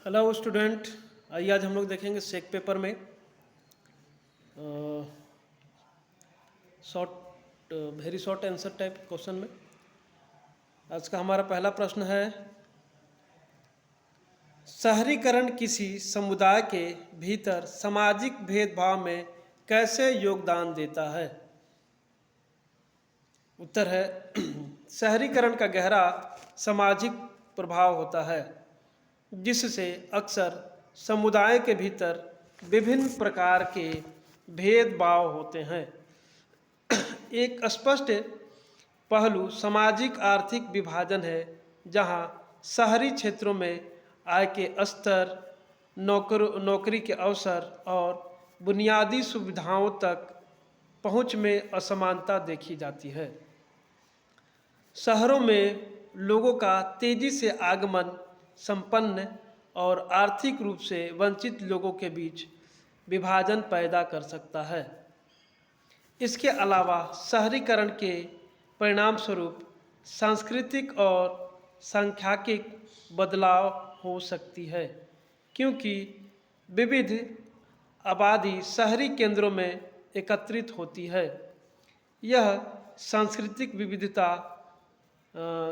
Hello student. आइए आज हम लोग देखेंगे सेक पेपर में short very short answer type question में आज का हमारा पहला प्रश्न है, शहरीकरण किसी समुदाय के भीतर सामाजिक भेदभाव में कैसे योगदान देता है। उत्तर है शहरीकरण का गहरा सामाजिक प्रभाव होता है जिससे अक्सर समुदाय के भीतर विभिन्न प्रकार के भेदभाव होते हैं। एक स्पष्ट पहलू सामाजिक आर्थिक विभाजन है, जहां शहरी क्षेत्रों में आय के स्तर, नौकरी के अवसर और बुनियादी सुविधाओं तक पहुंच में असमानता देखी जाती है। शहरों में लोगों का तेजी से आगमन संपन्न और आर्थिक रूप से वंचित लोगों के बीच विभाजन पैदा कर सकता है। इसके अलावा शहरीकरण के परिणाम स्वरूप सांस्कृतिक और सांख्यिकीय बदलाव हो सकती है, क्योंकि विविध आबादी शहरी केंद्रों में एकत्रित होती है। यह सांस्कृतिक विविधता,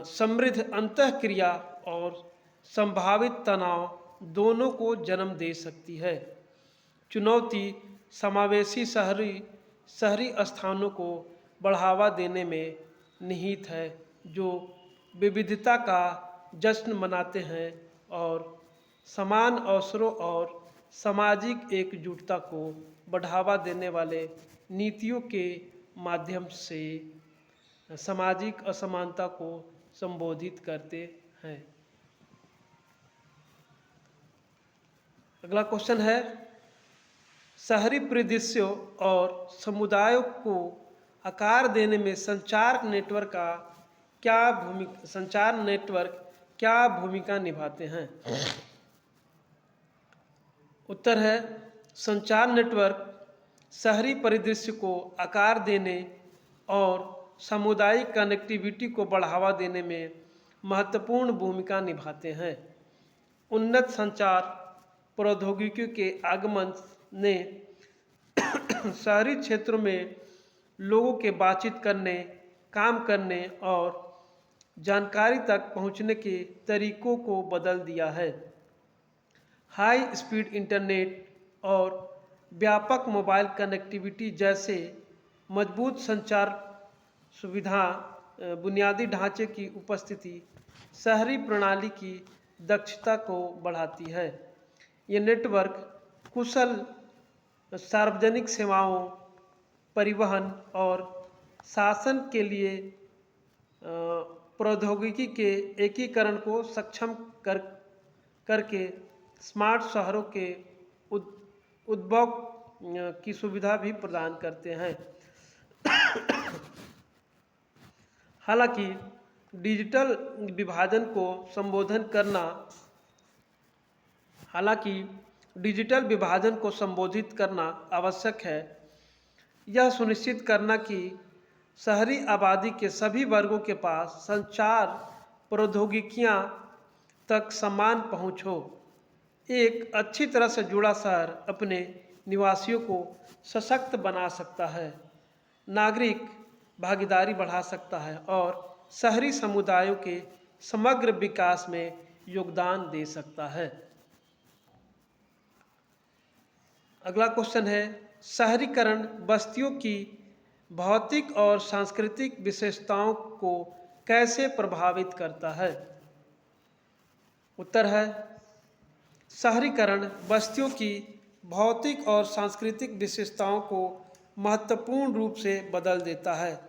समृद्ध अंतःक्रिया और संभावित तनाव दोनों को जन्म दे सकती है। चुनौती समावेशी शहरी स्थानों को बढ़ावा देने में निहित है, जो विविधता का जश्न मनाते हैं और समान अवसरों और सामाजिक एकजुटता को बढ़ावा देने वाले नीतियों के माध्यम से सामाजिक असमानता को संबोधित करते हैं। अगला क्वेश्चन है, शहरी परिदृश्यों और समुदायों को आकार देने में संचार नेटवर्क क्या भूमिका निभाते हैं। उत्तर है, संचार नेटवर्क शहरी परिदृश्य को आकार देने और सामुदायिक कनेक्टिविटी को बढ़ावा देने में महत्वपूर्ण भूमिका निभाते हैं। उन्नत संचार प्रौद्योगिकी के आगमन ने शहरी क्षेत्रों में लोगों के बातचीत करने, काम करने और जानकारी तक पहुंचने के तरीकों को बदल दिया है। हाई स्पीड इंटरनेट और व्यापक मोबाइल कनेक्टिविटी जैसे मजबूत संचार सुविधा बुनियादी ढांचे की उपस्थिति शहरी प्रणाली की दक्षता को बढ़ाती है। ये नेटवर्क कुशल सार्वजनिक सेवाओं, परिवहन और शासन के लिए प्रौद्योगिकी के एकीकरण को सक्षम करके स्मार्ट शहरों के उद्भव की सुविधा भी प्रदान करते हैं। हालांकि डिजिटल विभाजन को संबोधित करना आवश्यक है। यह सुनिश्चित करना कि शहरी आबादी के सभी वर्गों के पास संचार प्रौद्योगिकियां तक समान पहुंच हो। एक अच्छी तरह से जुड़ा शहर अपने निवासियों को सशक्त बना सकता है, नागरिक भागीदारी बढ़ा सकता है और शहरी समुदायों के समग्र विकास में योगदान दे सकता है। अगला क्वेश्चन है, शहरीकरण बस्तियों की भौतिक और सांस्कृतिक विशेषताओं को कैसे प्रभावित करता है। उत्तर है, शहरीकरण बस्तियों की भौतिक और सांस्कृतिक विशेषताओं को महत्वपूर्ण रूप से बदल देता है।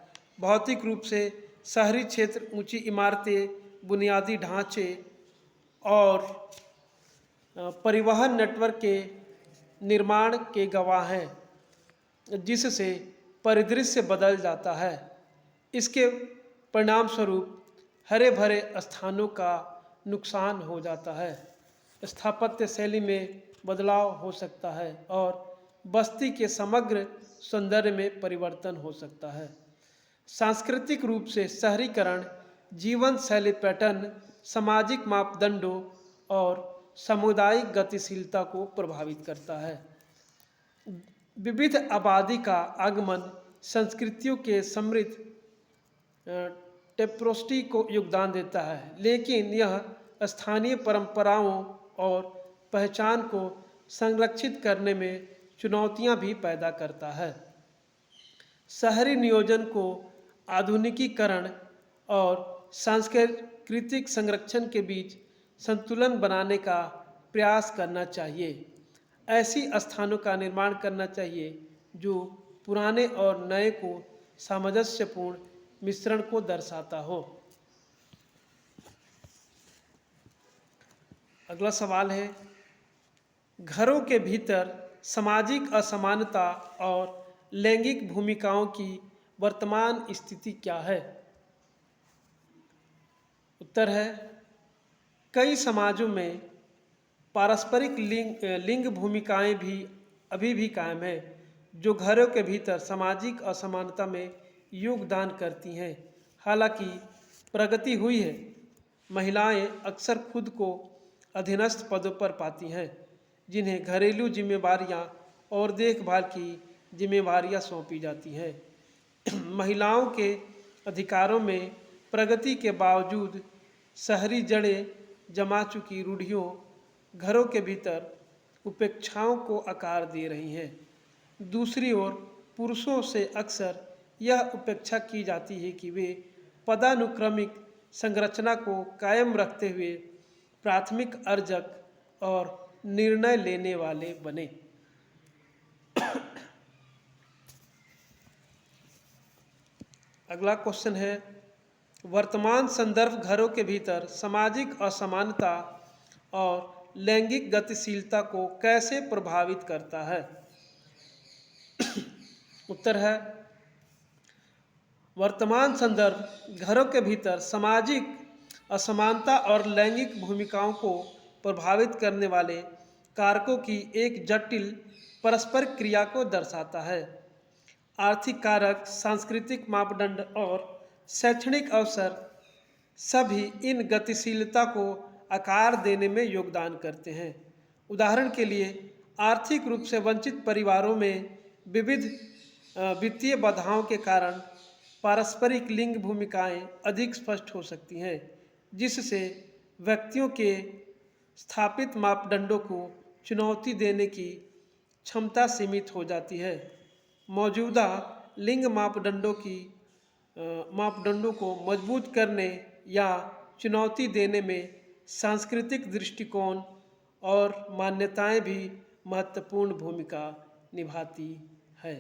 भौतिक रूप से शहरी क्षेत्र ऊंची इमारतें, बुनियादी ढांचे और परिवहन नेटवर्क के निर्माण के गवाह हैं, जिससे परिदृश्य बदल जाता है। इसके परिणाम स्वरूप हरे भरे स्थानों का नुकसान हो जाता है, स्थापत्य शैली में बदलाव हो सकता है और बस्ती के समग्र सौंदर्य में परिवर्तन हो सकता है। सांस्कृतिक रूप से शहरीकरण जीवन शैली पैटर्न, सामाजिक मापदंडों और सामुदायिक गतिशीलता को प्रभावित करता है। विविध आबादी का आगमन संस्कृतियों के समृद्ध टेप्रोसिटी को योगदान देता है, लेकिन यह स्थानीय परंपराओं और पहचान को संरक्षित करने में चुनौतियां भी पैदा करता है। शहरी नियोजन को आधुनिकीकरण और सांस्कृतिक संरक्षण के बीच संतुलन बनाने का प्रयास करना चाहिए। ऐसी स्थानों का निर्माण करना चाहिए जो पुराने और नए को सामंजस्यपूर्ण मिश्रण को दर्शाता हो। अगला सवाल है, घरों के भीतर सामाजिक असमानता और लैंगिक भूमिकाओं की वर्तमान स्थिति क्या है? उत्तर है, कई समाजों में पारस्परिक लिंग भूमिकाएं भी अभी भी कायम है, जो घरों के भीतर सामाजिक असमानता में योगदान करती हैं। हालांकि प्रगति हुई है, महिलाएं अक्सर खुद को अधीनस्थ पदों पर पाती हैं, जिन्हें घरेलू जिम्मेवारियां और देखभाल की जिम्मेवारियां सौंपी जाती हैं। महिलाओं के अधिकारों में प्रगति के बावजूद शहरी जड़ें जमा चुकी रूढ़ियों घरों के भीतर उपेक्षाओं को आकार दे रही हैं। दूसरी ओर पुरुषों से अक्सर यह उपेक्षा की जाती है कि वे पदानुक्रमिक संरचना को कायम रखते हुए प्राथमिक अर्जक और निर्णय लेने वाले बने। अगला क्वेश्चन है, वर्तमान संदर्भ घरों के भीतर सामाजिक असमानता और लैंगिक गतिशीलता को कैसे प्रभावित करता है? उत्तर है, वर्तमान संदर्भ घरों के भीतर सामाजिक असमानता और लैंगिक भूमिकाओं को प्रभावित करने वाले कारकों की एक जटिल परस्पर क्रिया को दर्शाता है। आर्थिक कारक, सांस्कृतिक मापदंड और शैक्षणिक अवसर सभी इन गतिशीलता को आकार देने में योगदान करते हैं। उदाहरण के लिए, आर्थिक रूप से वंचित परिवारों में विविध वित्तीय बाधाओं के कारण पारस्परिक लिंग भूमिकाएं अधिक स्पष्ट हो सकती हैं, जिससे व्यक्तियों के स्थापित मापदंडों को चुनौती देने की क्षमता सीमित हो जाती है। मौजूदा लिंग मापदंडों को मजबूत करने या चुनौती देने में सांस्कृतिक दृष्टिकोण और मान्यताएं भी महत्वपूर्ण भूमिका निभाती है।